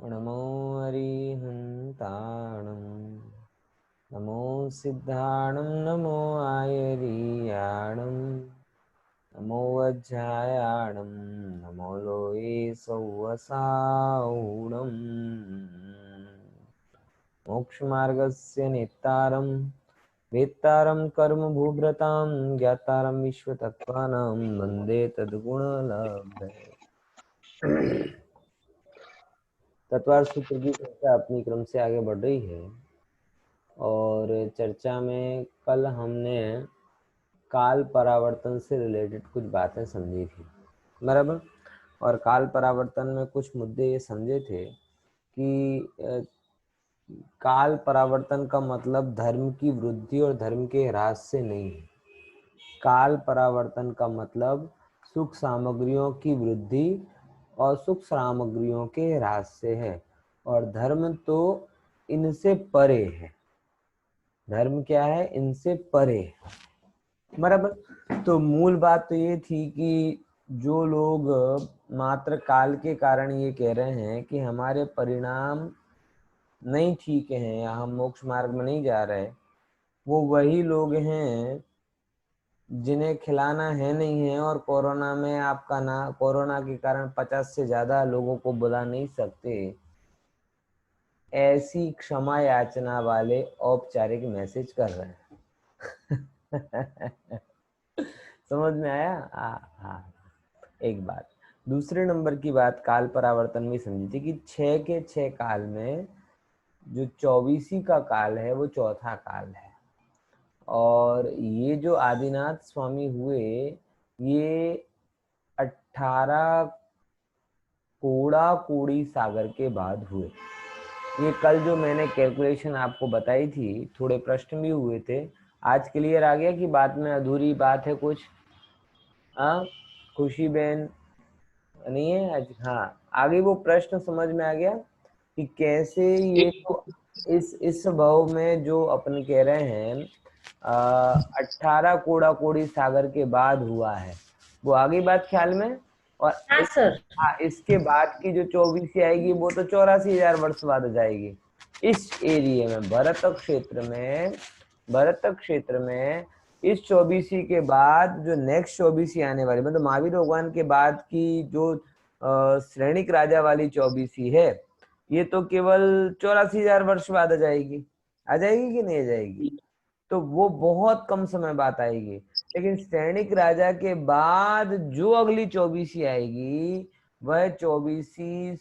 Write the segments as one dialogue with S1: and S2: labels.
S1: नमो अरिहन्ताणं नमो सिद्धाणं नमो आयर्याणं नमो वज्रायाणं नमो लोये सौवसाऊणम् मोक्षमार्गस्य नेतारं वेत्तारं कर्मभूभृतां ज्ञातारं विश्वतत्त्वानां वन्दे तद्गुणलब्धये। तत्वार सूत्र की चर्चा अपनी क्रम से आगे बढ़ रही है और चर्चा में कल हमने काल परावर्तन से रिलेटेड कुछ बातें समझी थी, बराबर। और काल परावर्तन में कुछ मुद्दे ये समझे थे कि काल परावर्तन का मतलब धर्म की वृद्धि और धर्म के ह्रास से नहीं है। काल परावर्तन का मतलब सुख सामग्रियों की वृद्धि और सुख सामग्रियों के ह्रास से है, और धर्म तो इनसे परे है। धर्म क्या है? इनसे परे है, बराबर। तो मूल बात तो ये थी कि जो लोग मात्र काल के कारण ये कह रहे हैं कि हमारे परिणाम नहीं ठीक हैं या हम मोक्ष मार्ग में नहीं जा रहे, वो वही लोग हैं जिन्हें खिलाना है नहीं है, और कोरोना में आपका ना कोरोना के कारण 50 से ज्यादा लोगों को बुला नहीं सकते, ऐसी क्षमा याचना वाले औपचारिक मैसेज कर रहे हैं। समझ में आया? हाँ। एक बात। दूसरे नंबर की बात काल परावर्तन में समझी थी कि 6 के 6 काल में जो 24 का काल है वो चौथा काल है, और ये जो आदिनाथ स्वामी हुए ये 18 कोड़ा कोड़ी सागर के बाद हुए। ये कल जो मैंने कैलकुलेशन आपको बताई थी, थोड़े प्रश्न भी हुए थे। आज क्लियर आ गया कि बात में अधूरी बात है कुछ? खुशी बहन नहीं है आज? हाँ, आगे वो प्रश्न समझ में आ गया कि कैसे ये तो इस भाव में जो अपन कह रहे हैं 18 कोड़ा कोड़ी सागर के बाद हुआ है, वो आगे बात ख्याल में। और
S2: हाँ सर।
S1: हाँ, इसके बाद की जो 24 आएगी वो तो 84,000 वर्ष बाद हो जाएगी। इस एरिया में भरत क्षेत्र में इस 24 के बाद जो नेक्स्ट 24 आने वाली, मतलब महावीर भगवान के बाद की जो श्रेणिक राजा वाली 24 है, ये तो केवल 84,000 वर्ष बाद आ जाएगी कि नहीं आ जाएगी? तो वो बहुत कम समय बाद आएगी। लेकिन श्रेणिक राजा के बाद जो अगली 24 आएगी वह 24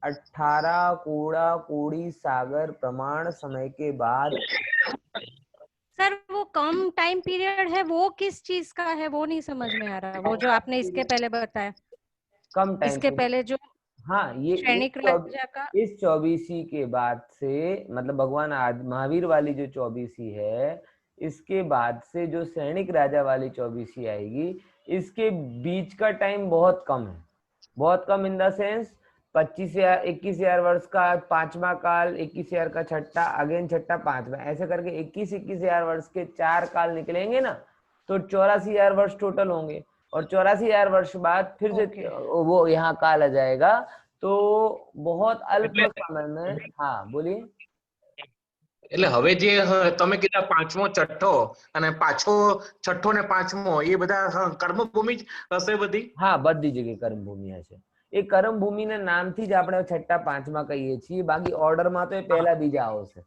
S1: 18 कोड़ा कोड़ी सागर प्रमाण समय के बाद।
S2: सर वो कम टाइम पीरियड है, वो किस चीज का है वो नहीं समझ में आ रहा। वो जो आपने इसके पहले बताया,
S1: कम टाइम
S2: इसके
S1: पीरियड।
S2: पहले जो
S1: हाँ, ये
S2: सैनिक राजा का।
S1: इस 24 के बाद से, मतलब भगवान महावीर वाली जो 24 है, इसके बाद से जो सैनिक राजा वाली 24 आएगी, इसके बीच का टाइम बहुत कम है। बहुत कम इन द सेंस 25,000 21,000 वर्ष का पांचवा काल, 21,000 का छठा, अगेन छठा, पांचवा, ऐसे करके 21,000 वर्ष के 4 काल निकलेंगे ना, तो 84,000 वर्ष टोटल होंगे। और 84,000 वर्ष बाद फिर से वो यहाँ काल आ जाएगा। तो बहुत अल्प समय में। हाँ बोलिए।
S3: એટલે હવે જે તમે કીધા પાંચમો છઠ્ઠો અને પાછો છઠ્ઠો ને પાંચમો એ બધા કર્મભૂમિ જ હશે બધી.
S1: હા, બધી જગ્યાએ કર્મભૂમિ હશે. એ કર્મભૂમિના નામથી જ આપણે છઠ્ઠા પાંચમા કહીએ છીએ, બાકી ઓર્ડરમાં તો એ પહેલા બીજા આવશે.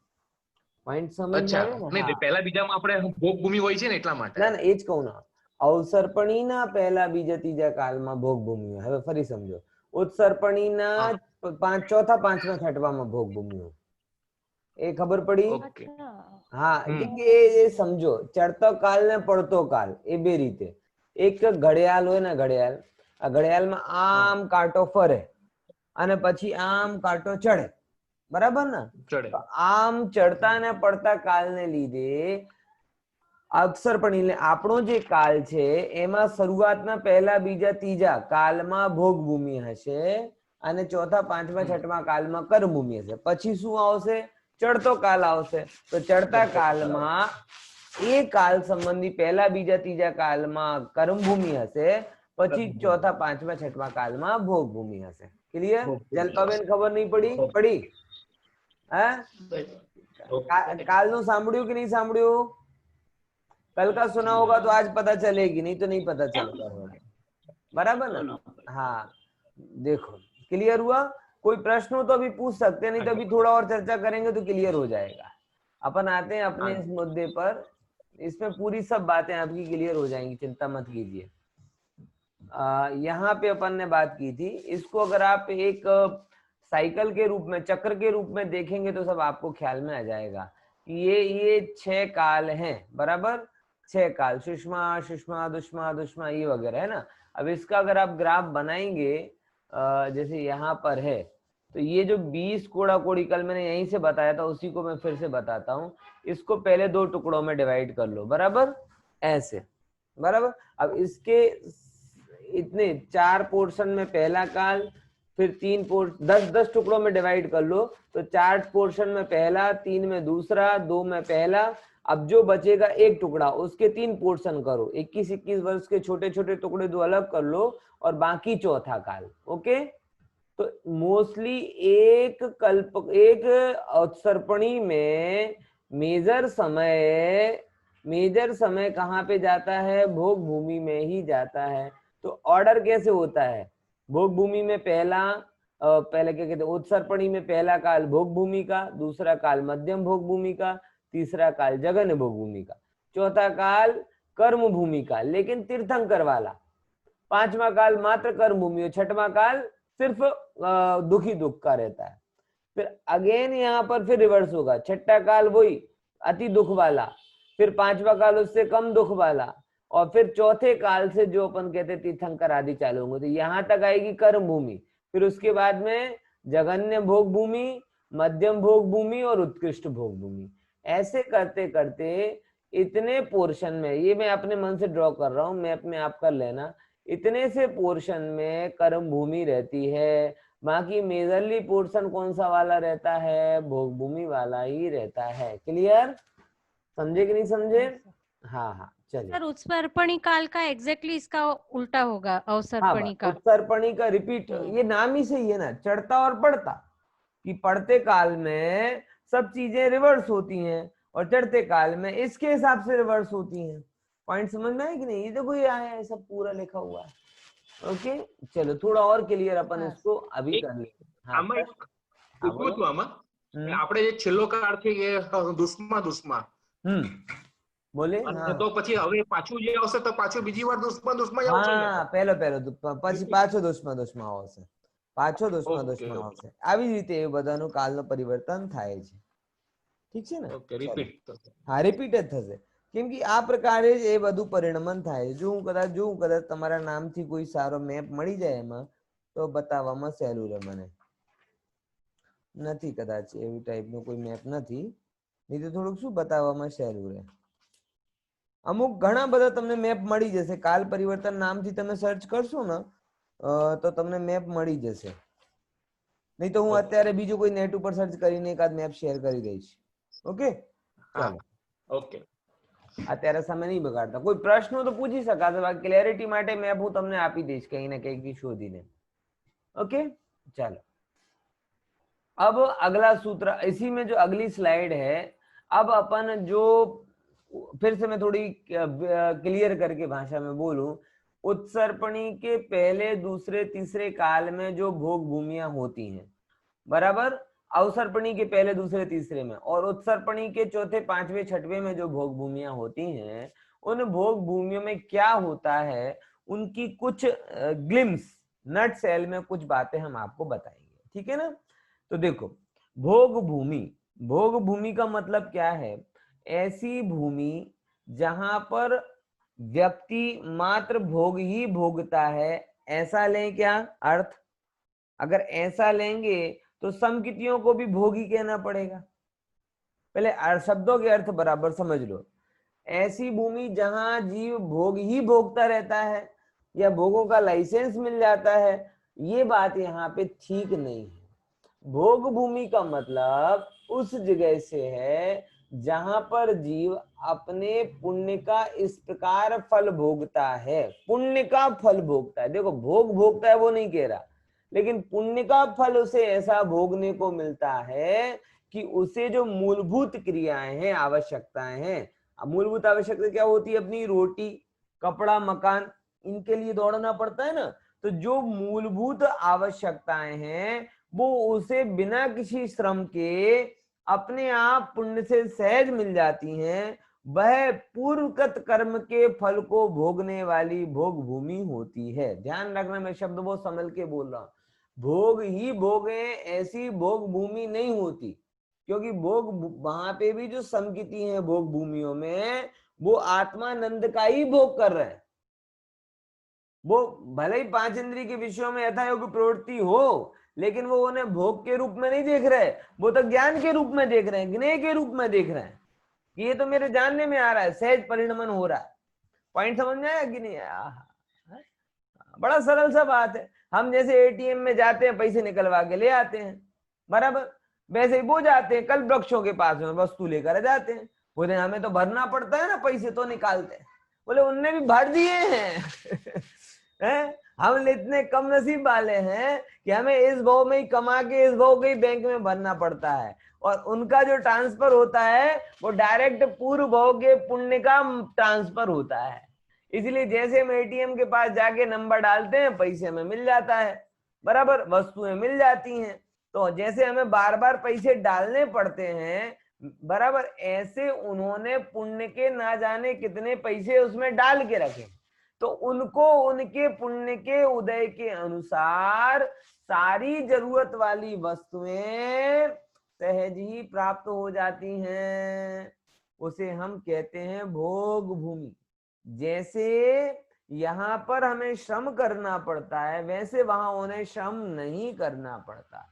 S1: પોઈન્ટ સમજ
S3: અચ્છા,
S1: આવ્યો ને?
S3: નહીં
S1: હા,
S3: પહેલા બીજામાં આપણે ભોગભૂમિ હોય છે ને એટલા માટે.
S1: ના એ જ કહું ના, અવસર્પણીના પહેલા બીજા ત્રીજા કાલમાં ભોગભૂમિ હોય. હવે ફરી સમજો, ઉત્સર્પણીના ચોથા પાંચમા છઠવામાં ભોગભૂમિ હોય. એ ખબર પડી? हाँ, क्योंकि ये समझो चढ़तो काल ने पड़तो काल ए बे रीते। एक घड़ियाल होय ने घड़ियाल, आ घड़ियाल में आम कांटो फरे अने पछी आम कांटो चढ़े, बराबर ना? तो आम चढ़ता ने पड़ता काल ने लीधे अक्षरपणी ने आपणो जे काल छे एमा शुरुआतना पहला बीजा तीजा कालमां भोगभूमि हशे अने चौथा पांचमा छठमा कालमां कर्मभूमि हशे। पछी शुं आवशे? चढ़तो काल आवशे। तो चढ़ता कालमां ए काल संबंधी पहला बीजा तीजा कालमां कर्मभूमि हशे, પછી ચોથા પાંચમા છઠ્ઠા કાલમાં ભોગ ભૂમિ હશે. ક્લિયર? જલ્પાબેન ખબર નહીં પડી? હા, કાલનું સાંભળ્યું કે નહીં સાંભળ્યું? कल का सुना होगा तो आज पता चलेगी, नहीं तो नहीं पता चलेगा. बराबर ना? हाँ, देखो क्लियर हुआ. कोई प्रश्न हो तो अभी पूछ सकते हैं, नहीं तो अभी थोड़ा और चर्चा करेंगे तो क्लियर हो जाएगा. अपन आते हैं अपने इस मुद्दे पर. इसमें पूरी सब बातें आपकी क्लियर हो जाएंगी, चिंता मत कीजिए. यहाँ पे अपन ने बात की थी, इसको अगर आप एक साइकिल के रूप में, चक्र के रूप में देखेंगे तो सब आपको ख्याल में आ जाएगा. ये 6 काल हैं, बराबर? 6 काल, सुषमा, सुषमा, दुष्मा, दुष्मा, ये वगैरह है ना. अब इसका अगर आप ग्राफ बनाएंगे, जैसे यहाँ पर है, तो ये जो 20 कोड़ा कोड़ी कल मैंने यहीं से बताया था, उसी को मैं फिर से बताता हूँ. इसको पहले 2 टुकड़ों में डिवाइड कर लो, बराबर? ऐसे, बराबर. अब इसके इतने 4 पोर्शन में पहला काल, फिर 3 पोर्शन, 10 टुकड़ों में डिवाइड कर लो, तो 4 पोर्शन में पहला, 3 में दूसरा, 2 में पहला. अब जो बचेगा एक टुकड़ा, उसके 3 पोर्शन करो, 21-21 वर्ष के छोटे छोटे टुकड़े 2 अलग कर लो, और बाकी चौथा काल. ओके, तो मोस्टली एक अवसर्पणी में मेजर समय कहाँ पे जाता है? भोग भूमि में ही जाता है. तो ऑर्डर कैसे होता है? भोग भूमि में पहले क्या कहते हैं, उत्सर्पणी में पहला काल भोग भूमि का, दूसरा काल मध्यम भोग भूमि का, तीसरा काल जघन्य भोग भूमि का, चौथा काल कर्म भूमि का, लेकिन तीर्थंकर वाला, पांचवा काल मात्र कर्म भूमि और छठवां काल सिर्फ दुखी दुख का रहता है. फिर अगेन यहाँ पर फिर रिवर्स होगा, छठा काल वही अति दुख वाला, फिर पांचवा काल उससे कम दुख वाला, और फिर चौथे काल से जो अपन कहते हैं तीर्थंकर आदि चालू होंगे. तो यहाँ तक आएगी कर्म भूमि, फिर उसके बाद में जघन्य भोग भूमि, मध्यम भोग भूमि और उत्कृष्ट भोग भूमि. ऐसे करते करते इतने पोर्शन में, ये मैं अपने मन से ड्रॉ कर रहा हूं, मैप में आप कर लेना, इतने से पोर्शन में कर्म भूमि रहती है. बाकी मेजरली पोर्शन कौन सा वाला रहता है? भोग भूमि वाला ही रहता है. क्लियर? समझे कि नहीं समझे? हाँ, चलिए.
S2: सर, उत्सर्पणी काल का एग्जैक्टली इसका उल्टा होगा अवसर्पणी का.
S1: उत्सर्पणी का रिपीट, ये नाम ही सही है ना, चढ़ता और पढ़ता, कि पढ़ते काल में सब चीजें रिवर्स होती हैं और चढ़ते काल में इसके हिसाब से रिवर्स होती हैं. पॉइंट समझ में आया कि नहीं? ये देखो ये आया है, सब पूरा लिखा हुआ है. ओके, चलो थोड़ा और क्लियर अपन इसको अभी कर लेंगे.
S3: આપણે જે છેલ્લો કાળ છે એ દુશ્મા
S1: બોલે.
S3: તો પછી હવે પાછું જે આવશે તો પાછું બીજી વાર દુશ્મા આવશે.
S1: હા, પહેલો પછી પાછો દુશ્મા આવશે, પાછો દુશ્મા આવશે. આવી રીતે એ બધાનું કાલનું પરિવર્તન થાય છે. ઠીક છે ને?
S3: ઓકે, રિપીટ થશે.
S1: હા, રિપીટ જ થશે, કેમ કે આ પ્રકારે જ એ બધું પરિણમન થાય. જો હું કદાચ તમારા નામથી કોઈ સારો મેપ મળી જાય એમાં, તો બતાવવામાં સહેલું રહે. મને નથી કદાચ એવી ટાઈપનો કોઈ મેપ નથી, નહીં તો થોડુંક શું બતાવવામાં સહેલું રહે. અમુક ઘણા બધા તમને મેપ મળી જશે. કાલ પરિવર્તન નામથી તમે સર્ચ કરશો ને તો તમને મેપ મળી જશે. નહીં તો હું અત્યારે બીજું કોઈ નેટ ઉપર સર્ચ કરીને એકાદ મેપ શેર કરી દઈશ. ઓકે, ચાલો.
S3: ઓકે,
S1: અત્યારે સમય નહીં બગાડતા. કોઈ પ્રશ્ન તો પૂછી શકાશે, બાકી ક્લેરિટી માટે મેપ હું તમને આપી દઈશ કहीं ना कहीं શોધીને. ओके, चलो. अब अगला सूत्र, इसी में जो अगली स्लाइड है, अब अपन जो फिर से मैं थोड़ी क्लियर करके भाषा में बोलूं, उत्सर्पणी के पहले दूसरे तीसरे काल में जो भोग भूमियां होती हैं, बराबर, अवसर्पणी के पहले दूसरे तीसरे में, और उत्सर्पणी के चौथे पांचवें छठवें में जो भोग भूमियां होती हैं, उन भोग भूमियों में क्या होता है, उनकी कुछ ग्लिम्स, नट सेल में कुछ बातें हम आपको बताएंगे. ठीक है ना? तो देखो, भोग भूमि का मतलब क्या है? ऐसी भूमि जहां पर व्यक्ति मात्र भोग ही भोगता है, ऐसा लें क्या अर्थ? अगर ऐसा लेंगे तो समकितियों को भी भोगी कहना पड़ेगा. पहले शब्दों के अर्थ बराबर समझ लो. ऐसी भूमि जहां जीव भोग ही भोगता रहता है या भोगों का लाइसेंस मिल जाता है, ये बात यहाँ पे ठीक नहीं है. भोग भूमि का मतलब उस जगह से है जहां पर जीव अपने पुण्य का इस प्रकार फल भोगता है, पुण्य का फल भोगता है, देखो भोग भोगता है वो नहीं कह रहा, लेकिन पुण्य का फल उसे ऐसा भोगने को मिलता है कि उसे जो मूलभूत क्रियाएं हैं, आवश्यकताएं हैं, मूलभूत आवश्यकता क्या होती है, अपनी रोटी, कपड़ा, मकान, इनके लिए दौड़ना पड़ता है ना, तो जो मूलभूत आवश्यकताएं हैं वो उसे बिना किसी श्रम के अपने आप पुण्य से सहज मिल जाती हैं। वह पूर्वकृत कर्म के फल को भोगने वाली भोग भूमि होती है। ध्यान रखना, मैं शब्द बहुत संभल के बोल रहा हूं, भोग ही भोगे ऐसी भोग भूमि नहीं होती, क्योंकि भोग वहां पे भी जो समकिति है भोग भूमियों में, वो आत्मानंद का ही भोग कर रहे हैं। वो भले ही 5 इंद्रिय के विषयों में यथायोग्य प्रवृत्ति हो, लेकिन वो उन्हें भोग के रूप में नहीं देख रहे, वो तो ज्ञान के रूप में देख रहे हैं, ज्ञेय के रूप में देख रहे हैं कि ये तो मेरे जानने में आ रहा है, सहज परिणमन हो रहा है। पॉइंट समझ में आया कि नहीं आया? बड़ा सरल सा बात है। हम जैसे एटीएम में जाते हैं, पैसे निकलवा के ले आते हैं, बराबर, वैसे ही वो जाते हैं कल वृक्षों के पास में वस्तु लेकर जाते हैं, बोले हमें तो भरना पड़ता है ना, पैसे तो निकालते हैं, बोले उनने भी भर दिए हैं। हम इतने कम नसीब वाले हैं कि हमें इस भाव में ही कमा के इस भाव के ही बैंक में भरना पड़ता है, और उनका जो ट्रांसफर होता है वो डायरेक्ट पूर्व भाव के पुण्य का ट्रांसफर होता है। इसलिए जैसे हम एटीएम के पास जाके नंबर डालते हैं, पैसे हमें मिल जाता है, बराबर, वस्तुएं मिल जाती हैं। तो जैसे हमें बार बार पैसे डालने पड़ते हैं, बराबर, ऐसे उन्होंने पुण्य के ना जाने कितने पैसे उसमें डाल के रखे, तो उनको उनके पुण्य के उदय के अनुसार सारी जरूरत वाली वस्तुएं सहज ही प्राप्त हो जाती हैं। उसे हम कहते हैं भोग भूमि। जैसे यहाँ पर हमें श्रम करना पड़ता है, वैसे वहां उन्हें श्रम नहीं करना पड़ता,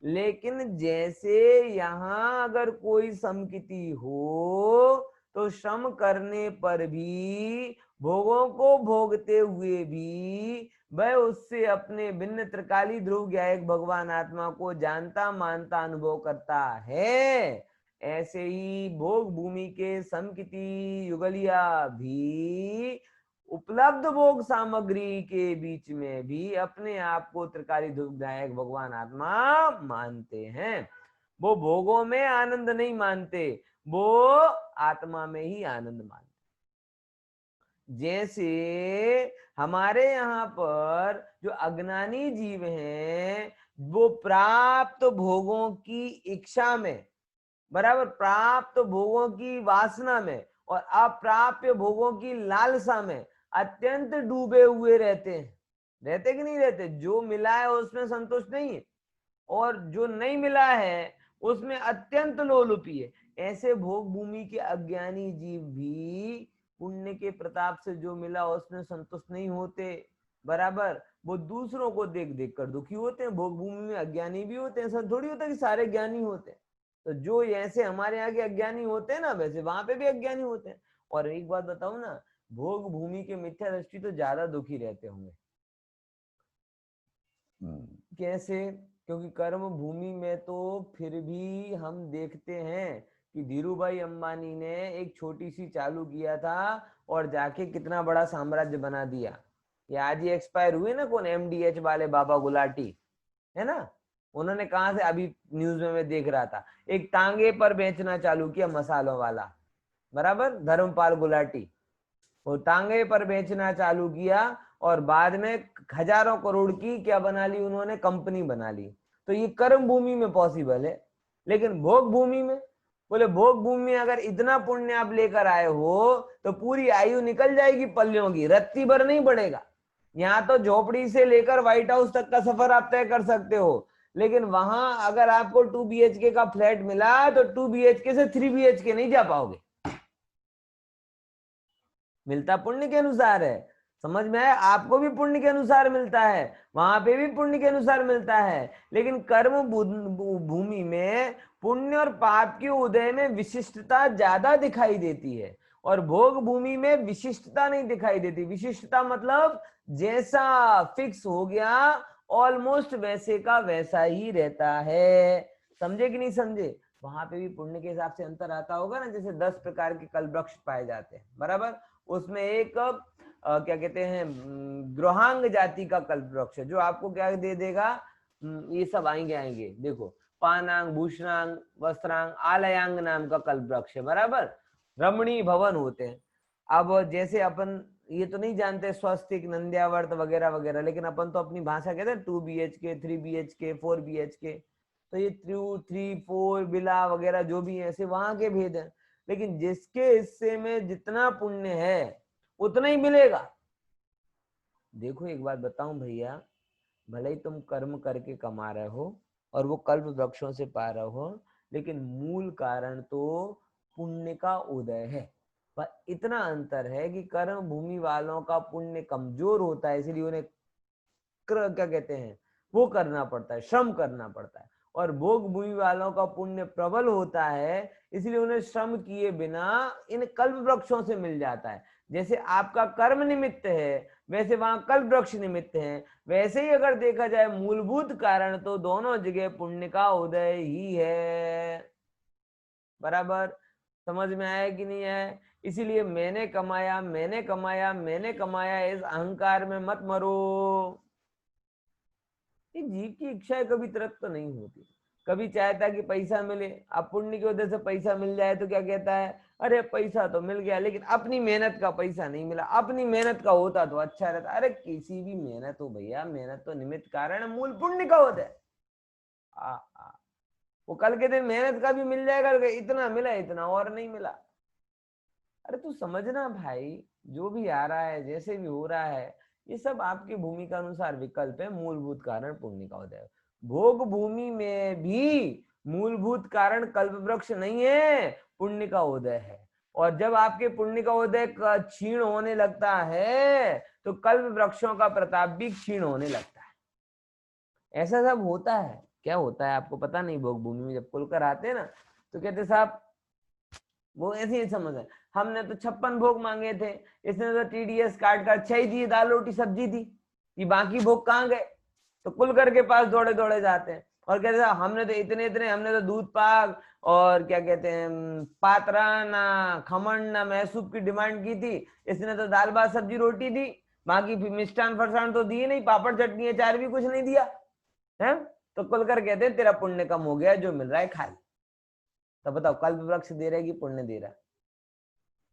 S1: लेकिन जैसे यहाँ अगर कोई समकिति हो तो श्रम करने पर भी, भोगों को भोगते हुए भी वह उससे अपने भिन्न त्रिकाली ध्रुव ज्ञायक भगवान आत्मा को जानता मानता अनुभव करता है। ऐसे ही भोग भूमि के समकिति युगलिया भी उपलब्ध भोग सामग्री के बीच में भी अपने आप को त्रिकाली ध्रुवदायक भगवान आत्मा मानते हैं। वो भोगों में आनंद नहीं मानते, वो आत्मा में ही आनंद मानते। जैसे हमारे यहाँ पर जो अज्ञानी जीव हैं, वो प्राप्त भोगों की इच्छा में, बराबर, प्राप्त भोगों की वासना में और अप्राप्य भोगों की लालसा में अत्यंत डूबे हुए रहते हैं। रहते कि नहीं रहते? जो मिला है उसमें संतुष्ट नहीं है, और जो नहीं मिला है उसमें अत्यंत लोलुपी है। ऐसे भोग भूमि के अज्ञानी जीव भी पुण्य के प्रताप से जो मिला उसमें संतुष्ट नहीं होते, बराबर, वो दूसरों को देख देख कर दुखी होते हैं। भोग भूमि में अज्ञानी भी होते हैं, ऐसा थोड़ी होता कि सारे ज्ञानी होते हैं। तो जो ऐसे हमारे यहाँ के अज्ञानी होते हैं ना, वैसे वहां पे भी अज्ञानी होते हैं। और एक बात बताऊं ना, भोग भूमि के मिथ्या दृष्टि तो ज्यादा दुखी रहते होंगे। कैसे? क्योंकि कर्म भूमि में तो फिर भी हम देखते हैं कि धीरूभाई अंबानी ने एक छोटी सी चालू किया था और जाके कितना बड़ा साम्राज्य बना दिया। ये आज ही एक्सपायर हुए ना, कौन, MDH वाले बाबा गुलाटी, है ना, उन्होंने कहा से, अभी न्यूज में मैं देख रहा था, एक टांगे पर बेचना चालू किया मसालों वाला, बराबर, धर्मपाल गुलाटी, वो टांगे पर बेचना चालू किया और बाद में हजारों करोड़ की क्या बना ली उन्होंने, कंपनी बना ली। तो ये कर्म भूमि में पॉसिबल है, लेकिन भोग भूमि में, बोले भोग भूमि में अगर इतना पुण्य आप लेकर आए हो तो पूरी आयु निकल जाएगी पल्लियों की, रत्ती भर नहीं बढ़ेगा। यहाँ तो झोपड़ी से लेकर व्हाइट हाउस तक का सफर आप तय कर सकते हो, लेकिन वहां अगर आपको 2 BHK का फ्लैट मिला तो 2 BHK से 3 BHK नहीं जा पाओगे। मिलता पुण्य के अनुसार है, समझ में आया? आपको भी पुण्य के अनुसार मिलता है, वहां पे भी पुण्य के अनुसार मिलता है, लेकिन कर्म भूमि में पुण्य और पाप के उदय में विशिष्टता ज्यादा दिखाई देती है, और भोग भूमि में विशिष्टता नहीं दिखाई देती। विशिष्टता मतलब जैसा फिक्स हो गया ऑलमोस्ट वैसे का वैसा ही रहता है। समझे कि नहीं समझे? वहां पे भी पुण्य के हिसाब से अंतर आता होगा ना। जैसे 10 प्रकार के कल्प वृक्ष पाए जाते हैं, बराबर, उसमें एक क्या कहते हैं ग्रोहांग जाति का कल्प वृक्ष है, जो आपको क्या दे देगा, ये सब आएंगे आएंगे, देखो, पानांग, भूषणांग, वस्त्रांग, आलयांग नाम का कल्प वृक्ष है, बराबर, रमणीय भवन होते हैं। अब जैसे अपन ये तो नहीं जानते स्वस्तिक, नंद्यावर्त वगैरह वगैरह, लेकिन अपन तो अपनी भाषा कहते हैं 2 BHK, 3 BHK, 4 BHK, तो ये 2, 3, 4 बिला वगैरह जो भी है, ऐसे वहां के भेद है। लेकिन जिसके हिस्से में जितना पुण्य है उतना ही मिलेगा। देखो एक बात बताऊं भैया, भले ही तुम कर्म करके कमा रहे हो और वो कल्प वृक्षों से पा रहे हो, लेकिन मूल कारण तो पुण्य का उदय है। पर इतना अंतर है कि कर्म भूमि वालों का पुण्य कमजोर होता है, इसलिए उन्हें क्या कहते हैं वो करना पड़ता है, श्रम करना पड़ता है, और भोग भूमि वालों का पुण्य प्रबल होता है, इसलिए उन्हें श्रम किए बिना इन कल्प वृक्षों से मिल जाता है। जैसे आपका कर्म निमित्त है, वैसे वहां कल्प वृक्ष निमित्त है। वैसे ही अगर देखा जाए मूलभूत कारण तो दोनों जगह पुण्य का उदय ही है। बराबर समझ में आया कि नहीं है? इसीलिए मैंने कमाया, मैंने कमाया, मैंने कमाया, इस अहंकार में मत मरो। ये जीव की इच्छा कभी तृप्त तो नहीं होती। कभी चाहता है कि पैसा मिले, अब पुण्य की वजह से पैसा मिल जाए तो क्या कहता है, अरे पैसा तो मिल गया लेकिन अपनी मेहनत का पैसा नहीं मिला, अपनी मेहनत का होता तो अच्छा रहता। अरे किसी भी मेहनत हो भैया, मेहनत तो निमित्त कारण, मूल पुण्य का होता है। वो कल के दिन मेहनत का भी मिल जाएगा, इतना मिला इतना और नहीं मिला। अरे तू समझना भाई, जो भी आ रहा है, जैसे भी हो रहा है, ये सब आपकी भूमि का अनुसार विकल्प है, मूलभूत कारण पुण्य का उदय। भोग भूमि में भी मूलभूत कारण कल्प वृक्ष नहीं है, पुण्य का उदय है। और जब आपके पुण्य का उदय क्षीण होने लगता है तो कल्प वृक्षों का प्रताप भी क्षीण होने लगता है। ऐसा सब होता है। क्या होता है आपको पता नहीं। भोग भूमि में जब खुलकर आते हैं ना तो कहते साहब वो ऐसे ही समझ है, हमने तो 56 भोग मांगे थे, इसने तो TDS काट कर 6 दिए, दाल रोटी सब्जी दी, ये बाकी भोग कहाँ गए? तो कुलकर के पास दौड़े दौड़े जाते हैं और कहते हैं हमने तो इतने इतने, हमने तो दूध पाक और क्या कहते हैं पात्रा ना खमन ना मैसूब की डिमांड की थी, इसने तो दाल भात सब्जी रोटी दी, बाकी मिष्ठान फरसान तो दिए नहीं, पापड़ चटनी अचार भी कुछ नहीं दिया है। तो कुलकर कहते हैं तेरा पुण्य कम हो गया, जो मिल रहा है खा ले। तो बताओ कल्प वृक्ष दे रहा है कि पुण्य दे रहा है?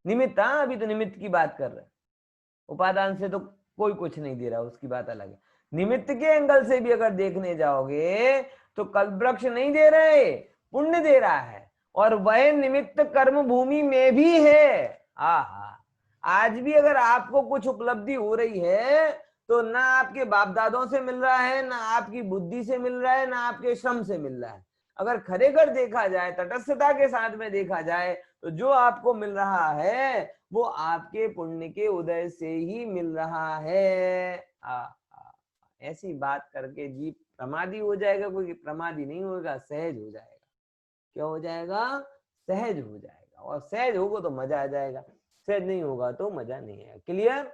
S1: निमित्त, हाँ अभी तो निमित्त की बात कर रहे हैं, उपादान से तो कोई कुछ नहीं दे रहा, उसकी बात अलग है। निमित्त के एंगल से भी अगर देखने जाओगे तो कल्प वृक्ष नहीं दे रहे, पुण्य दे रहा है, और वह निमित्त कर्म भूमि में भी है। आज भी अगर आपको कुछ उपलब्धि हो रही है तो ना आपके बाप दादों से मिल रहा है, ना आपकी बुद्धि से मिल रहा है, ना आपके श्रम से मिल रहा है। अगर खरेखर देखा जाए, तटस्थता के साथ में देखा जाए, तो जो आपको मिल रहा है वो आपके पुण्य के उदय से ही मिल रहा है। ऐसी बात करके जीव प्रमादी हो जाएगा? कोई प्रमादी नहीं होगा, सहज हो जाएगा। क्या हो जाएगा? सहज हो जाएगा। और सहज होगा तो मजा आ जाएगा, सहज नहीं होगा तो मजा नहीं आएगा। क्लियर?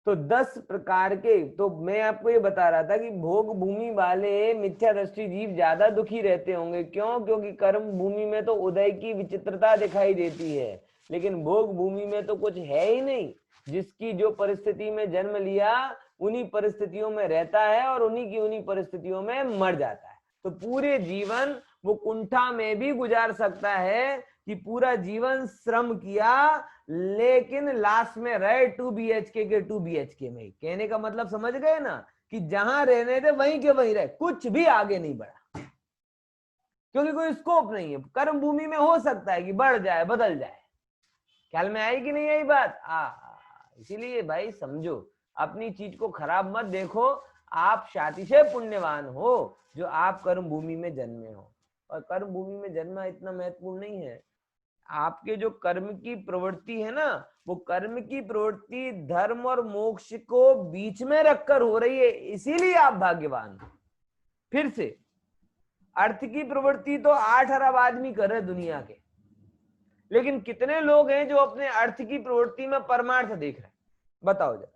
S1: तो 10 प्रकार के, तो मैं आपको ये बता रहा था कि भोग भूमि वाले मिथ्या दृष्टि जीव ज्यादा दुखी रहते होंगे। क्यों? क्योंकि कर्म भूमि में तो उदय की विचित्रता दिखाई देती है, लेकिन भोग भूमि में तो कुछ है ही नहीं। जिसकी जो परिस्थिति में जन्म लिया उन्हीं परिस्थितियों में रहता है और उन्हीं परिस्थितियों में मर जाता है। तो पूरे जीवन वो कुंठा में भी गुजार सकता है कि पूरा जीवन श्रम किया, लेकिन लास्ट में रहे 2 BHK के 2 BHK में। कहने का मतलब समझ गए ना, कि जहां रहने थे वहीं के वहीं रहे, कुछ भी आगे नहीं बढ़ा, क्योंकि कोई स्कोप नहीं है। कर्म भूमि में हो सकता है कि बढ़ जाए, बदल जाए। ख्याल में आई कि नहीं आई बात? इसीलिए भाई समझो, अपनी चीज को खराब मत देखो। आप शातिशय पुण्यवान हो जो आप कर्म भूमि में जन्मे हो, और कर्म भूमि में जन्मा इतना महत्वपूर्ण नहीं है। आपके जो कर्म की प्रवृत्ति है ना, वो कर्म की प्रवृत्ति धर्म और मोक्ष को बीच में रखकर हो रही है, इसीलिए आप भाग्यवान हो। फिर से, अर्थ की प्रवृत्ति तो 8 अरब आदमी कर रहे दुनिया के, लेकिन कितने लोग हैं जो अपने अर्थ की प्रवृत्ति में परमार्थ देख रहे हैं? बताओ जरा।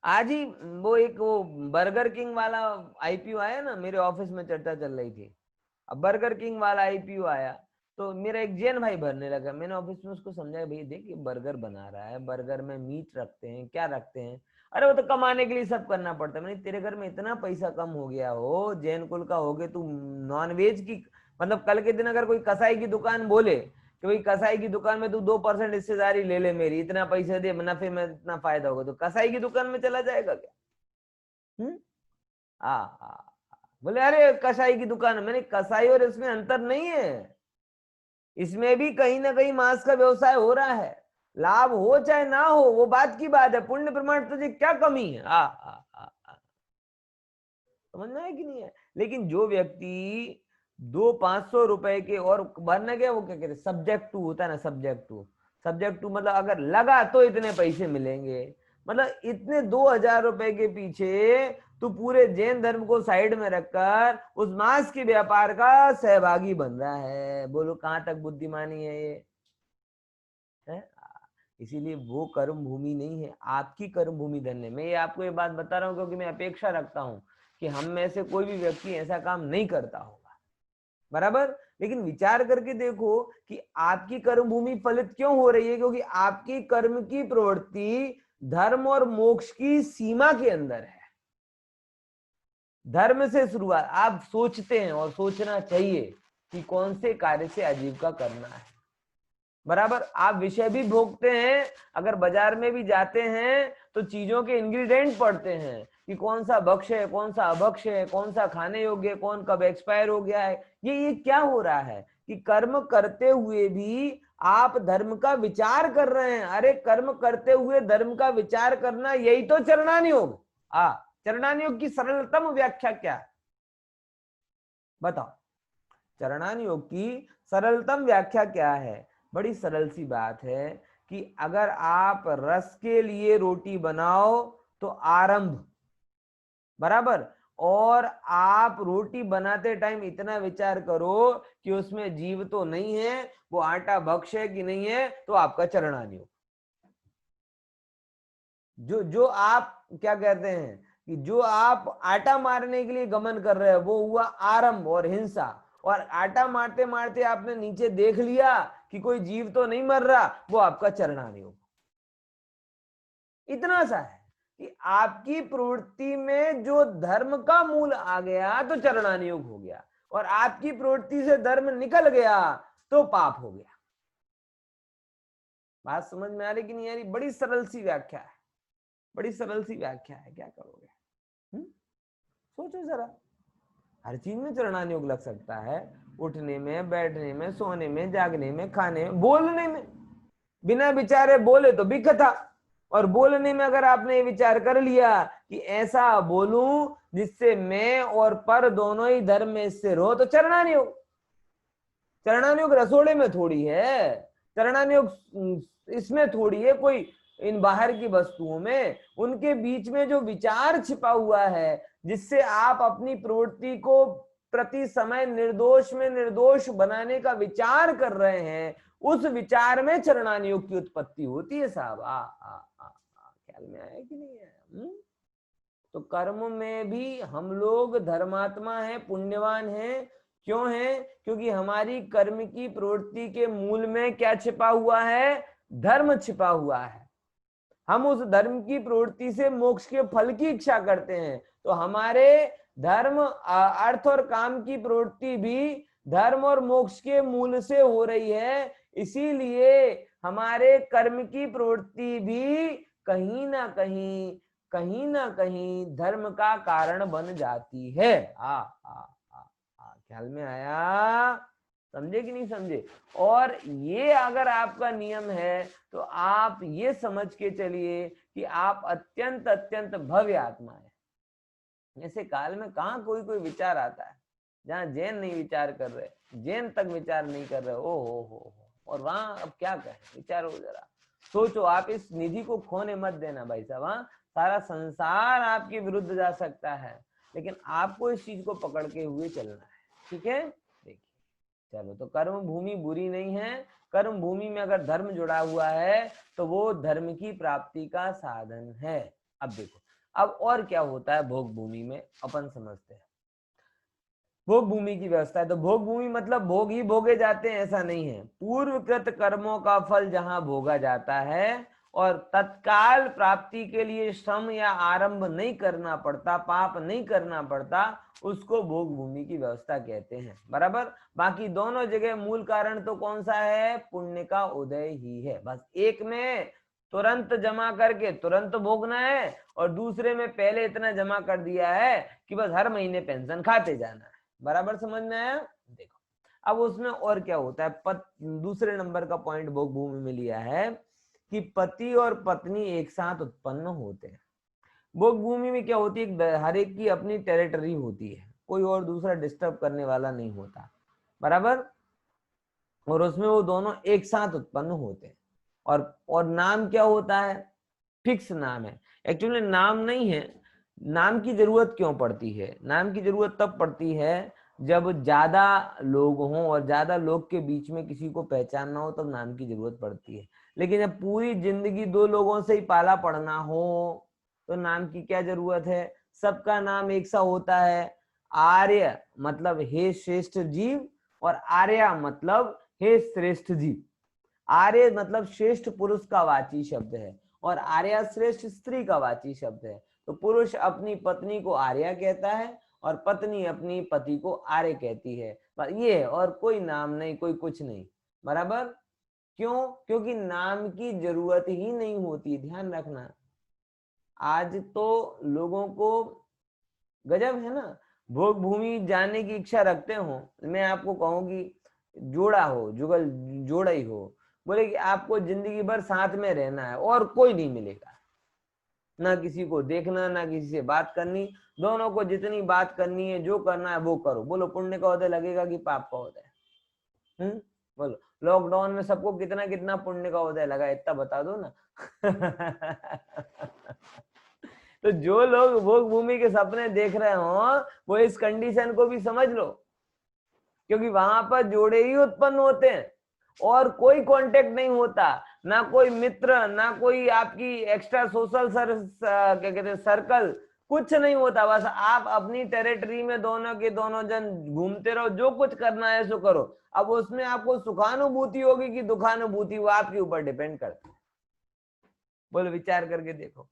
S1: आज ही वो बर्गर किंग वाला IPO आया ना, मेरे ऑफिस में चर्चा चल रही थी। अब बर्गर किंग वाला आईपीओ आया तो मेरा एक जैन भाई भरने लगा, मैंने ऑफिस में उसको समझाया भाई देख ये बर्गर बना रहा है, बर्गर में मीट रखते हैं, क्या रखते हैं, अरे वो तो कमाने के लिए सब करना पड़ता है। मैंने तेरे घर में इतना पैसा कम हो गया हो, जैन कुल का हो गए, तू नॉन वेज की मतलब कल के दिन अगर कोई कसाई की दुकान बोले कि भाई कसाई की दुकान में तू 2% हिस्सेदारी ले ले मेरी, इतना पैसे दे, नफे में इतना फायदा होगा, तो कसाई की दुकान में चला जाएगा क्या? बोले अरे कसाई की दुकान, मैंने कसाई और इसमें अंतर नहीं है, इसमें भी कहीं ना कहीं मांस का व्यवसाय हो रहा है, लाभ हो चाहे ना हो वो बात की बात है, पुण्य प्रमाण तुझे क्या कमी है? समझ में है कि नहीं है? लेकिन जो व्यक्ति 200-500 रुपए के और भरने के, वो क्या कहते हैं सब्जेक्ट टू होता है ना, सब्जेक्ट टू मतलब अगर लगा तो इतने पैसे मिलेंगे, मतलब इतने 2000 रुपए के पीछे तू पूरे जैन धर्म को साइड में रखकर उस मांस के व्यापार का सहभागी बन रहा है। बोलो कहां तक बुद्धिमानी है ये? है? इसीलिए वो कर्म भूमि नहीं है, आपकी कर्म भूमि धन्य। मैं ये आपको ये बात बता रहा हूं क्योंकि मैं अपेक्षा रखता हूं कि हम में से कोई भी व्यक्ति ऐसा काम नहीं करता होगा, बराबर। लेकिन विचार करके देखो कि आपकी कर्म भूमि फलित क्यों हो रही है, क्योंकि आपकी कर्म की प्रवृत्ति धर्म और मोक्ष की सीमा के अंदर है। धर्म से शुरुआत, आप सोचते हैं और सोचना चाहिए कि कौन से कार्य से आजीविका करना है, बराबर। आप विषय भी भोगते हैं, अगर बाजार में भी जाते हैं तो चीजों के इंग्रेडिएंट पढ़ते हैं कि कौन सा भक्ष्य है, कौन सा अभक्ष्य है, कौन सा खाने योग्य है, कौन कब एक्सपायर हो गया है। ये क्या हो रहा है कि कर्म करते हुए भी आप धर्म का विचार कर रहे हैं। अरे कर्म करते हुए धर्म का विचार करना, यही तो चरणानी योग। चरणानी योग की सरलतम व्याख्या क्या है बताओ? चरणानी योग की सरलतम व्याख्या क्या है? बड़ी सरल सी बात है कि अगर आप रस के लिए रोटी बनाओ तो आरंभ, बराबर, और आप रोटी बनाते टाइम इतना विचार करो कि उसमें जीव तो नहीं है, वो आटा भक्ष्य है कि नहीं है, तो आपका चरणानी योग। जो आप क्या कहते हैं कि जो आप आटा मारने के लिए गमन कर रहे हैं वो हुआ आरंभ और हिंसा, और आटा मारते मारते आपने नीचे देख लिया कि कोई जीव तो नहीं मर रहा, वो आपका चरणानी योग। इतना सा है कि आपकी प्रवृत्ति में जो धर्म का मूल आ गया तो चरणानी योग हो गया, और आपकी प्रवृत्ति से धर्म निकल गया तो पाप हो गया। बात समझ में आ रही कि नहीं आ रही? बड़ी सरल सी व्याख्या है, बड़ी सरल सी व्याख्या है, क्या करोगे? सोचो जरा, हर चीज में चरणानी योग लग सकता है, उठने में, बैठने में, सोने में, जागने में, खाने में, बोलने में। बिना विचारे बोले तो बिकथा, और बोलने में अगर आपने ये विचार कर लिया कि ऐसा बोलूं जिससे मैं और पर दोनों ही धर्म में स्थिर हो, तो चरणानी योग। चरणानी योग रसोड़े में थोड़ी है, चरणानी योग इसमें थोड़ी है, कोई इन बाहर की वस्तुओं में, उनके बीच में जो विचार छिपा हुआ है जिससे आप अपनी प्रवृत्ति को प्रति समय निर्दोष में निर्दोष बनाने का विचार कर रहे हैं, उस विचार में चरणानी योग की उत्पत्ति होती है साहब। ख्याल में आया कि नहीं है? तो कर्म में भी हम लोग धर्मात्मा हैं, पुण्यवान हैं। क्यों है? क्योंकि हमारी कर्म की प्रवृत्ति के मूल में क्या छिपा हुआ है? धर्म छिपा हुआ है। हम उस धर्म की प्रवृत्ति से मोक्ष के फल की इच्छा करते हैं, तो हमारे धर्म, अर्थ और काम की प्रवृत्ति भी धर्म और मोक्ष के मूल से हो रही है। इसीलिए हमारे कर्म की प्रवृत्ति भी कहीं ना कहीं धर्म का कारण बन जाती है। ख्याल में आया? समझे कि नहीं समझे? और ये अगर आपका नियम है तो आप ये समझ के चलिए कि आप अत्यंत अत्यंत भव्य आत्मा है। ऐसे काल में कहाँ कोई कोई विचार आता है जहाँ जैन नहीं विचार कर रहे, जैन तक विचार नहीं कर रहे। ओ हो, और वहां अब क्या कहें? विचारो जरा, सोचो। आप इस निधि को खोने मत देना भाई साहब। वहां सारा संसार आपके विरुद्ध जा सकता है, लेकिन आपको इस चीज को पकड़ के हुए चलना है। ठीक है, देखिए चलो। तो कर्म भूमि बुरी नहीं है, कर्म भूमि में अगर धर्म जुड़ा हुआ है तो वो धर्म की प्राप्ति का साधन है। अब देखो, अब और क्या होता है भोग भूमि में, अपन समझते हैं। भोग भूमि की व्यवस्था है। तो भोग भूमि मतलब भोग ही भोगे जाते हैं ऐसा नहीं है, पूर्वकृत कर्मों का फल जहां भोगा जाता है और तत्काल प्राप्ति के लिए श्रम या आरंभ नहीं करना पड़ता, पाप नहीं करना पड़ता, उसको भोग भूमि की व्यवस्था कहते हैं। बराबर। बाकी दोनों जगह मूल कारण तो कौन सा है? पुण्य का उदय ही है। बस एक में तुरंत जमा करके तुरंत भोगना है और दूसरे में पहले इतना जमा कर दिया है कि बस हर महीने पेंशन खाते जाना है। बराबर समझ में आया? देखो अब उसमें और क्या होता है, दूसरे नंबर का पॉइंट भोग भूमि में लिया है कि पति और पत्नी एक साथ उत्पन्न होते हैं। भोग भूमि में क्या होती है, हर एक की अपनी टेरिटरी होती है, कोई और दूसरा डिस्टर्ब करने वाला नहीं होता। बराबर। और उसमें वो दोनों एक साथ उत्पन्न होते हैं। और नाम क्या होता है? फिक्स नाम है। एक्चुअली नाम नहीं है। नाम की जरूरत क्यों पड़ती है? नाम की जरूरत तब पड़ती है जब ज्यादा लोग हों और ज्यादा लोग के बीच में किसी को पहचानना हो, तब नाम की जरूरत पड़ती है। लेकिन जब पूरी जिंदगी दो लोगों से ही पाला पड़ना हो तो नाम की क्या जरूरत है? सबका नाम एक सा होता है। आर्य मतलब हे श्रेष्ठ जीव और आर्या मतलब हे श्रेष्ठ जीव। आर्य मतलब श्रेष्ठ पुरुष का वाची शब्द है और आर्या श्रेष्ठ स्त्री का वाची शब्द है। तो पुरुष अपनी पत्नी को आर्या कहता है और पत्नी अपनी पति को आर्य कहती है। ये और कोई नाम नहीं, कोई कुछ नहीं। बराबर। क्यों? क्योंकि नाम की जरूरत ही नहीं होती। ध्यान रखना, आज तो लोगों को गजब है ना, भोग भूमि जाने की इच्छा रखते हो, मैं आपको कहूँ कि जोड़ा हो, जुगल जोड़ा ही हो, बोले कि आपको जिंदगी भर साथ में रहना है और कोई नहीं मिलेगा, ना किसी को देखना, ना किसी से बात करनी, दोनों को जितनी बात करनी है, जो करना है वो करो। बोलो पुण्य का उदय लगेगा कि पाप का उदय? बोलो लॉकडाउन में सबको कितना कितना पुण्य का उदय लगा, इतना बता दो ना। तो जो लोग भोग भूमि के सपने देख रहे हो वो इस कंडीशन को भी समझ लो, क्योंकि वहां पर जोड़े ही उत्पन्न होते हैं और कोई कांटेक्ट नहीं होता, ना कोई मित्र, ना कोई आपकी एक्स्ट्रा सोशल क्या कहते हैं सर्कल, कुछ नहीं होता। बस आप अपनी टेरिटरी में दोनों के दोनों जन घूमते रहो, जो कुछ करना है सो करो। अब उसमें आपको सुखानुभूति होगी कि दुखानुभूति, वो आपके ऊपर डिपेंड करता है। बोलो विचार करके देखो।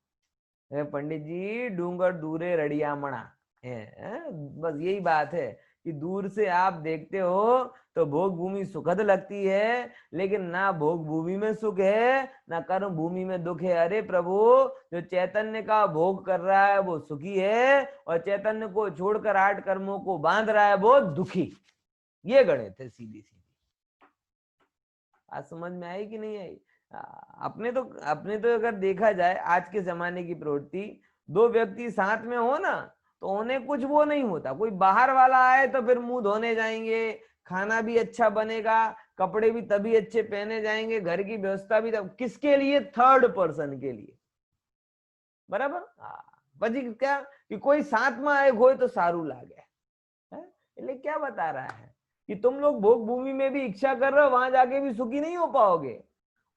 S1: पंडित जी डूंगर दूरे रड़िया मणा है, बस यही बात है कि दूर से आप देखते हो तो भोग भूमि सुखद लगती है, लेकिन ना भोग भूमि में सुख है ना कर्म भूमि में दुख है। अरे प्रभु, जो चैतन्य का भोग कर रहा है वो सुखी है और चैतन्य को छोड़कर 8 कर्मों को बांध रहा है वो दुखी। ये गणित है सीधी सीधी। आज समझ में आई कि नहीं आई? अपने तो अगर देखा जाए आज के जमाने की प्रवृत्ति, 2 व्यक्ति साथ में हो ना तो उन्हें कुछ वो नहीं होता, कोई बाहर वाला आए तो फिर मुंह धोने जाएंगे, खाना भी अच्छा बनेगा, कपड़े भी तभी अच्छे पहने जाएंगे, घर की व्यवस्था भी तब किसके लिए? थर्ड पर्सन के लिए। बराबर। પછી क्या कि कोई साथ में आए हो तो सारू लागे है। એટલે क्या बता रहा है कि तुम लोग भोग भूमि में भी इच्छा कर रहे हो, वहां जाके भी सुखी नहीं हो पाओगे।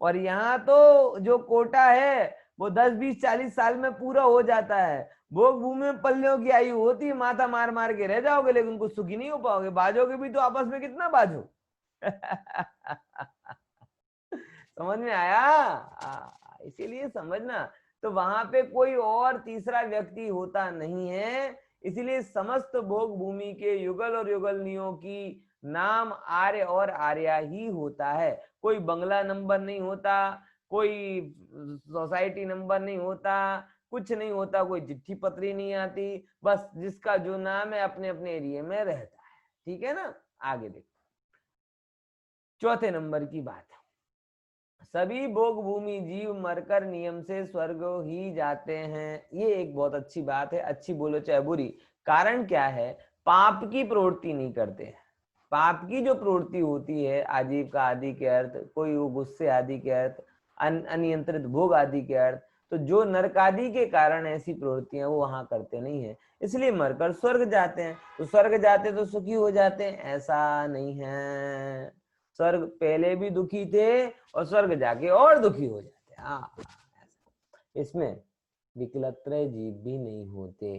S1: और यहाँ तो जो कोटा है वो 10, 20, 40 साल में पूरा हो जाता है। भोग भूमि में पल्लियों की आयु होती है, माथा मार मार के रह जाओगे लेकिन कुछ सुखी नहीं हो पाओगे। बाजोगे भी तो आपस में कितना बाजो। समझ में आया? इसीलिए समझना, तो वहां पे कोई और तीसरा व्यक्ति होता नहीं है। इसीलिए समस्त भोग भूमि के युगल और युगलनियों की नाम आर्य और आर्या ही होता है। कोई बंगला नंबर नहीं होता, कोई सोसाइटी नंबर नहीं होता, कुछ नहीं होता, कोई चिट्ठी पत्री नहीं आती, बस जिसका जो नाम है अपने अपने एरिया में रहता है। ठीक है ना? आगे देखो चौथे नंबर की बात। सभी भोग भूमि जीव मरकर नियम से स्वर्ग ही जाते हैं। ये एक बहुत अच्छी बात है, अच्छी बोलो चाहे बुरी। कारण क्या है? पाप की प्रवृत्ति नहीं करते हैं। पाप की जो प्रवृत्ति होती है, आजीविका आदि के अर्थ, कोई वो गुस्से आदि के अर्थ, अनियंत्रित भोग आदि के अर्थ, तो जो नरक आदि के कारण ऐसी प्रवृत्तियां वो वहां करते नहीं है, इसलिए मरकर स्वर्ग जाते हैं। तो स्वर्ग जाते तो सुखी हो जाते हैं, ऐसा नहीं है। स्वर्ग पहले भी दुखी थे और स्वर्ग जाके और दुखी हो जाते हैं। इसमें विकलत्रय जीव भी नहीं होते।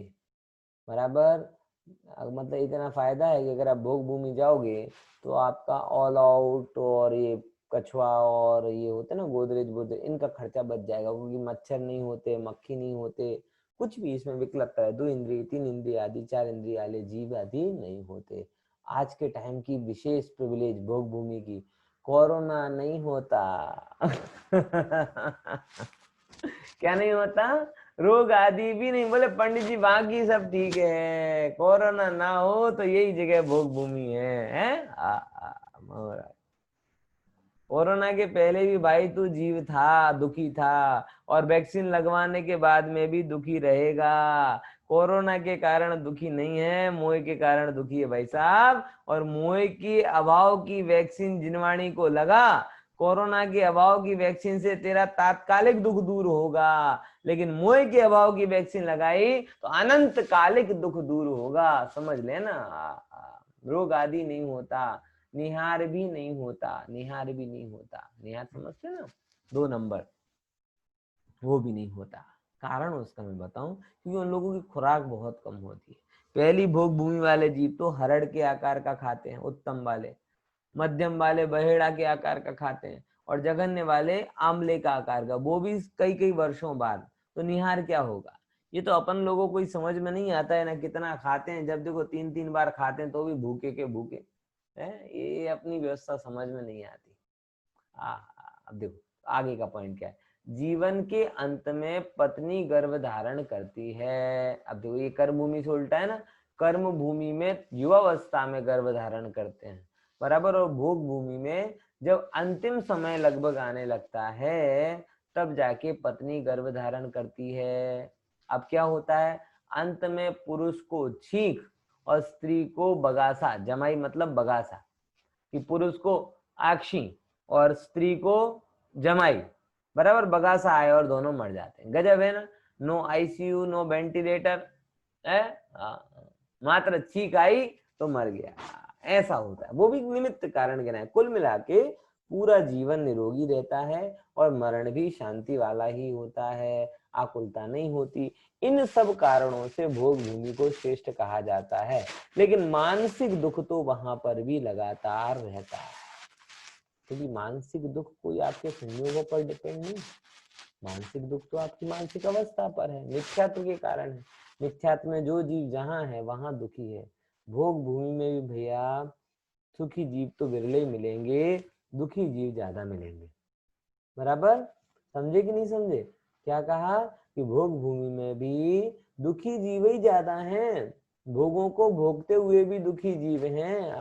S1: बराबर। मतलब इतना फायदा है कि अगर आप भोग भूमि जाओगे तो आपका ऑल आउट और ये कछुआ और ये होते ना गोदरेज वोदरेज, इनका खर्चा बच जाएगा, क्योंकि मच्छर नहीं होते, मक्खी नहीं होते, कुछ भी इसमें विकल्प है, 2 इंद्रिय 3 इंद्रिय आदि 4 इंद्रिय वाले जीव आदि नहीं होते। आज के टाइम की विशेष प्रिविलेज भोग भूमि की, कोरोना नहीं होता। क्या नहीं होता? रोग आदि भी नहीं। बोले पंडित जी बाकी सब ठीक है, कोरोना ना हो तो यही जगह भोग भूमि है? कोरोना के पहले भी भाई तू जीव था, दुखी था, और वैक्सीन लगवाने के बाद में भी दुखी रहेगा। कोरोना के कारण दुखी नहीं है, मोह के कारण दुखी है भाई साहब। और मोह के अभाव की वैक्सीन जिनवाणी को लगा, कोरोना के अभाव की वैक्सीन से तेरा तात्कालिक दुख दूर होगा, लेकिन मोह के अभाव की वैक्सीन लगाई तो अनंत कालिक दुख दूर होगा। समझ लेना, रोग आदि नहीं होता, निहार भी नहीं होता, निहार भी नहीं होता, निहार समझते ना, 2 नंबर, वो भी नहीं होता। कारण उसका मैं बताऊं, क्योंकि उन लोगों की खुराक बहुत कम होती है। पहली भोग भूमि वाले जीव तो हरड़ के आकार का खाते हैं, उत्तम वाले, मध्यम वाले बहेड़ा के आकार का खाते हैं, और जघन्य वाले आमले का आकार का, वो भी कई कई वर्षों बाद। तो निहार क्या होगा? ये तो अपन लोगों को ही समझ में नहीं आता है ना, कितना खाते हैं, जब देखो 3-3 बार खाते हैं तो भी भूखे के भूखे है। ये अपनी व्यवस्था समझ में नहीं आती। अब देखो आगे का पॉइंट क्या है। जीवन के अंत में पत्नी गर्भ धारण करती है। अब देखो ये कर्म भूमि से उल्टा है ना, कर्म भूमि में युवावस्था में गर्भ धारण करते हैं, बराबर, और भोग भूमि में जब अंतिम समय लगभग आने लगता है तब जाके पत्नी गर्भ धारण करती है। अब क्या होता है, अंत में पुरुष को छींक और स्त्री को बगासा, जमाई मतलब बगासा, कि पुरुष को आक्षी और स्त्री को जमाई, बराबर, बगासा आए और दोनों मर जाते हैं। गजब है ना। नो आईसीयू, नो वेंटिलेटर है, मात्र छींक आई तो मर गया। ऐसा होता है, वो भी निमित्त कारण गिना है। कुल मिला के पूरा जीवन निरोगी रहता है और मरण भी शांति वाला ही होता है, आकुलता नहीं होती। इन सब कारणों से भोग भूमि को श्रेष्ठ कहा जाता है। लेकिन मानसिक दुख तो वहां पर भी लगातार रहता है, क्योंकि मानसिक दुख कोई आपके संयोगों पर डिपेंड नहीं। मानसिक दुख तो आपकी मानसिक अवस्था पर है, मिथ्यात्व के कारण है। मिथ्यात्व में जो जीव जहां है वहां दुखी है। भोग भूमि में भी भैया सुखी जीव तो विरले ही मिलेंगे, दुखी जीव ज्यादा मिलेंगे, बराबर। समझे कि नहीं समझे? क्या कहा कि भोग भूमि में भी दुखी जीव ही ज्यादा हैं, भोगों को भोगते हुए भी दुखी जीव हैं।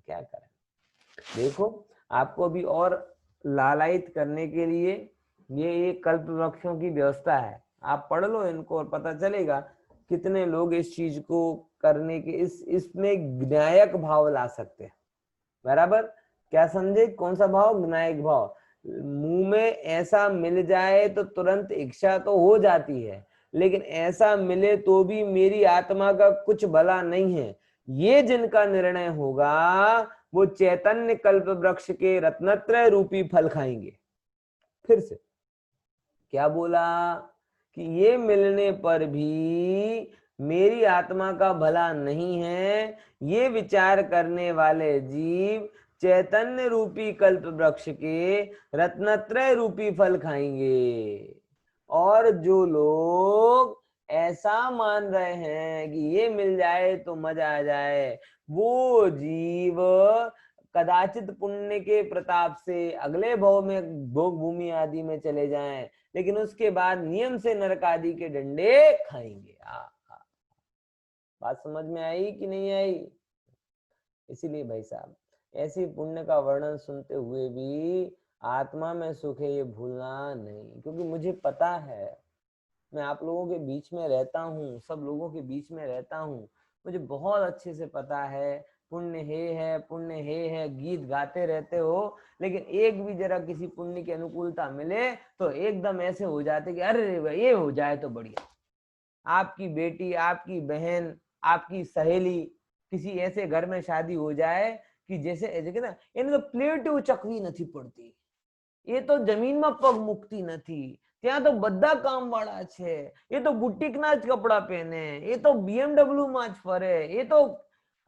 S1: क्या करें। देखो आपको भी और लालायित करने के लिए ये कल्प वृक्षों की व्यवस्था है, आप पढ़ लो इनको और पता चलेगा कितने लोग इस चीज को करने के इसमें ज्ञायक भाव ला सकते हैं, बराबर। क्या समझे? कौन सा भाव? ज्ञायक भाव। मुंह में ऐसा मिल जाए तो तुरंत इच्छा तो हो जाती है, लेकिन ऐसा मिले तो भी मेरी आत्मा का कुछ भला नहीं है, ये जिनका निर्णय होगा वो चैतन्य कल्प वृक्ष के रत्नत्रय रूपी फल खाएंगे। फिर से क्या बोला कि ये मिलने पर भी मेरी आत्मा का भला नहीं है, ये विचार करने वाले जीव चैतन्य रूपी कल्प वृक्ष के रत्नत्रय रूपी फल खाएंगे। और जो लोग ऐसा मान रहे हैं कि ये मिल जाए तो मजा आ जाए, वो जीव कदाचित पुण्य के प्रताप से अगले भव में भोग भूमि आदि में चले जाएं, लेकिन उसके बाद नियम से नरक आदि के डंडे खाएंगे। बात समझ में आई कि नहीं आई? इसीलिए भाई साहब ऐसी पुण्य का वर्णन सुनते हुए भी आत्मा में सुख है ये भूलना नहीं, क्योंकि मुझे पता है, मैं आप लोगों के बीच में रहता हूँ, सब लोगों के बीच में रहता हूँ, मुझे बहुत अच्छे से पता है पुण्य है, पुण्य है, गीत गाते रहते हो, लेकिन एक भी जरा किसी पुण्य की अनुकूलता मिले तो एकदम ऐसे हो जाते कि अरे ये हो जाए तो बढ़िया। आपकी बेटी, आपकी बहन, आपकी सहेली, किसी ऐसे घर में शादी हो जाए कि जैसे ऐसे ना इनको प्लेट उचकवी नहीं पड़ती, ये तो जमीन में पग मुकती नहीं, ત્યાં તો બધા કામ વાળા છે, એ તો બુટીકના જ કપડા પહેને, એ તો BMW માં જ ફરે, એ તો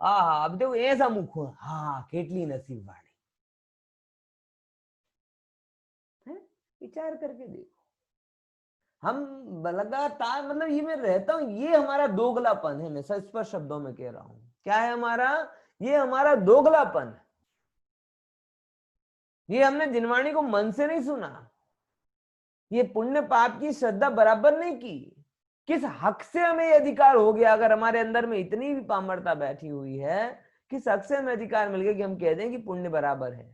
S1: હા अब देखो ऐसा मुख हो, हाँ કેટલી नसीब वाली है। विचार करके देखो, हम लगातार मतलब ये मैं रहता हूं, ये हमारा दोगलापन है। मैं स्पष्ट शब्दों में कह रहा हूं, क्या है हमारा, ये हमारा दोगलापन है। ये हमने जिनवाणी को मन से नहीं सुना, ये पुण्य पाप की श्रद्धा बराबर नहीं की। किस हक से हमें ये अधिकार हो गया, अगर हमारे अंदर में इतनी भी पामरता बैठी हुई है, किस हक से हमें अधिकार मिल गया कि हम कह दें कि पुण्य बराबर है।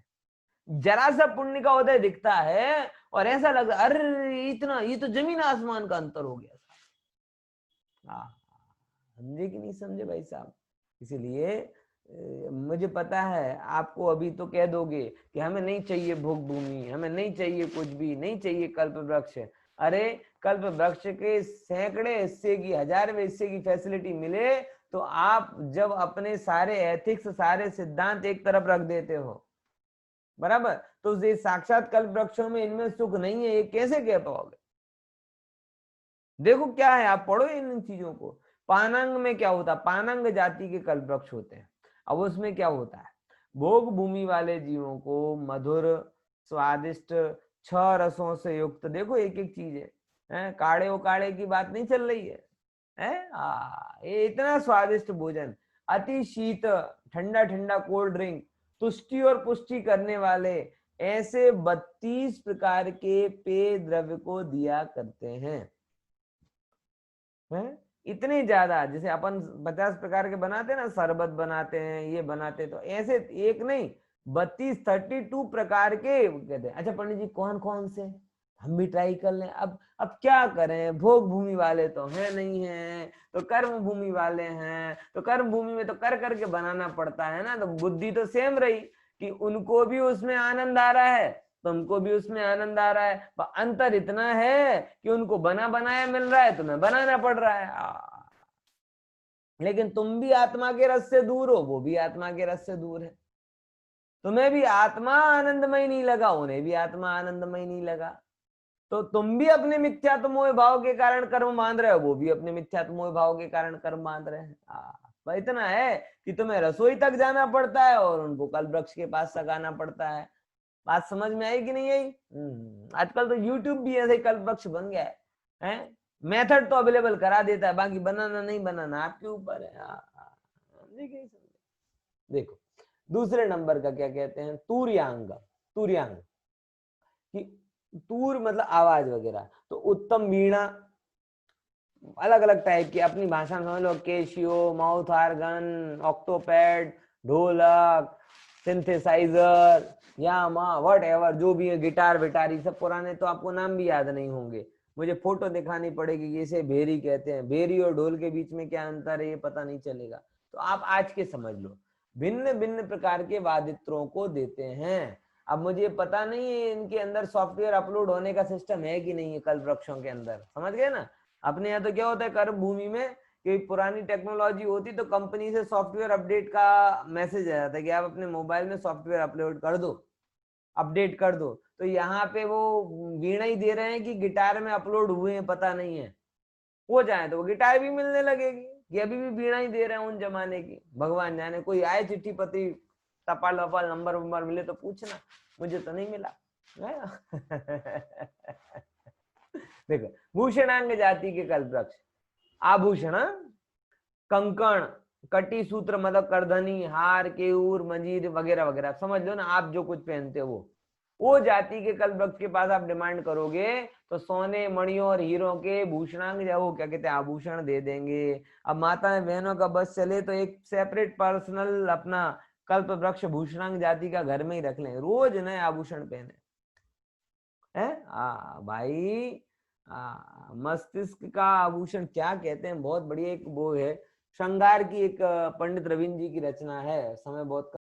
S1: जरा सा पुण्य का उदय दिखता है और ऐसा लगता है अरे इतना, ये तो जमीन आसमान का अंतर हो गया। समझे कि नहीं समझे भाई साहब? इसीलिए मुझे पता है आपको अभी तो कह दोगे कि हमें नहीं चाहिए भोग भूमि, हमें नहीं चाहिए कुछ भी, नहीं चाहिए कल्प वृक्ष। अरे कल्प वृक्ष के सैकड़े हिस्से की, 1000वें हिस्से की फैसिलिटी मिले तो आप जब अपने सारे एथिक्स, सारे सिद्धांत एक तरफ रख देते हो, बराबर, तो ये साक्षात कल्प वृक्षों में इनमें सुख नहीं है, ये कैसे कह पाओगे? देखो क्या है, आप पढ़ो इन चीजों को। पानांग में क्या होता है, पानांग जाति के कल्प वृक्ष होते हैं। अब उसमें क्या होता है, भोग भूमि वाले जीवों को मधुर स्वादिष्ट 6 रसों से युक्त, देखो एक एक चीज है, काढ़े उकाड़े की बात नहीं चल रही है, ये इतना स्वादिष्ट भोजन, अति शीत ठंडा ठंडा कोल्ड ड्रिंक, तुष्टि और पुष्टि करने वाले ऐसे 32 प्रकार के पेय द्रव्य को दिया करते हैं। इतने ज्यादा, जैसे अपन 50 प्रकार के बनाते हैं ना, शरबत बनाते हैं, ये बनाते हैं, तो ऐसे एक नहीं 32 प्रकार के कहते हैं। अच्छा पंडित जी कौन कौन से, हम भी ट्राई कर लें। अब क्या करें, भोग भूमि वाले तो है नहीं है, तो कर्म भूमि वाले हैं, तो कर्म भूमि में तो कर करके बनाना पड़ता है ना, तो बुद्धि तो सेम रही कि उनको भी उसमें आनंद आ रहा है, तुमको भी उसमें आनंद आ रहा है, पर अंतर इतना है कि उनको बना बनाया मिल रहा है, तुम्हें बनाना पड़ रहा है। लेकिन तुम भी आत्मा के रस से दूर हो, वो भी आत्मा के रस से दूर है। तुम्हें भी आत्मा आनंदमय नहीं लगा, उन्हें भी आत्मा आनंदमय नहीं लगा, तो तुम भी अपने मिथ्यात्व मोह भाव के कारण कर्म बांध रहे हो, वो भी अपने मिथ्यात्व मोह भाव के कारण कर्म बांध रहे हैं। इतना है कि तुम्हें रसोई तक जाना पड़ता है और उनको कल वृक्ष के पास सगाना पड़ता है। बात समझ में आई कि नहीं आई? आजकल तो YouTube भी ऐसे कल्प वृक्ष बन गया है, मेथड तो अवेलेबल करा देता है, बाकी बनाना नहीं बनाना आपके ऊपर है। देखो दूसरे नंबर का क्या कहते हैं, तुर्यांग। तुर्यांग कि तूर मतलब आवाज वगैरह, तो उत्तम वीणा, अलग अलग टाइप की, अपनी भाषा में समझ लो, केशियो, माउथ ऑर्गन, ऑक्टोपैड, ढोलक, सिंथेसाइजर, यामा, वट एवर, जो भी है, गिटार विटार, ये सब पुराने तो आपको नाम भी याद नहीं होंगे, मुझे फोटो दिखानी पड़ेगी। इसे भेरी कहते हैं, भेरी और ढोल के बीच में क्या अंतर है ये पता नहीं चलेगा, तो आप आज के समझ लो। भिन्न भिन्न प्रकार के वादित्रों को देते हैं। अब मुझे पता नहीं है इनके अंदर सॉफ्टवेयर अपलोड होने का सिस्टम है कि नहीं है कल्प वृक्षों के अंदर, समझ गए ना? अपने यहाँ तो क्या होता है कर्म भूमि में कि पुरानी टेक्नोलॉजी होती तो कंपनी से सॉफ्टवेयर अपडेट का मैसेज आ जाता है कि आप अपने मोबाइल में सॉफ्टवेयर अपलोड कर दो, अपडेट कर दो। तो यहाँ पे वो वीणा ही दे रहे हैं कि गिटार में अपलोड हुए हैं, पता नहीं है, हो जाए तो वो गिटार भी मिलने लगेगी, कि अभी भी वीणा ही दे रहे हैं उन जमाने की, भगवान जाने। कोई आए चिट्ठी पत्री टपाल वपाल नंबर वंबर मिले तो पूछना, मुझे तो नहीं मिला। देखो भूषणांग जाति के कल्प वृक्ष, आभूषण, कंकण, कटी सूत्र मतलब करधनी, हार, केयूर, मंजीर वगैरह वगैरह, समझ लो ना आप जो कुछ पहनते हो वो जाति के कल्प वृक्ष के पास आप डिमांड करोगे तो सोने मणियों और हीरों के भूषणांग या वो क्या कहते हैं आभूषण दे देंगे। अब माता बहनों का बस चले तो एक सेपरेट पर्सनल अपना कल्प वृक्ष भूषणांग जाति का घर में ही रख लें, रोज नए आभूषण पहने है। भाई मस्तिष्क का आभूषण क्या कहते हैं, बहुत बढ़िया एक वो है, श्रृंगार की एक पंडित रविंद्र जी की रचना है, समय बहुत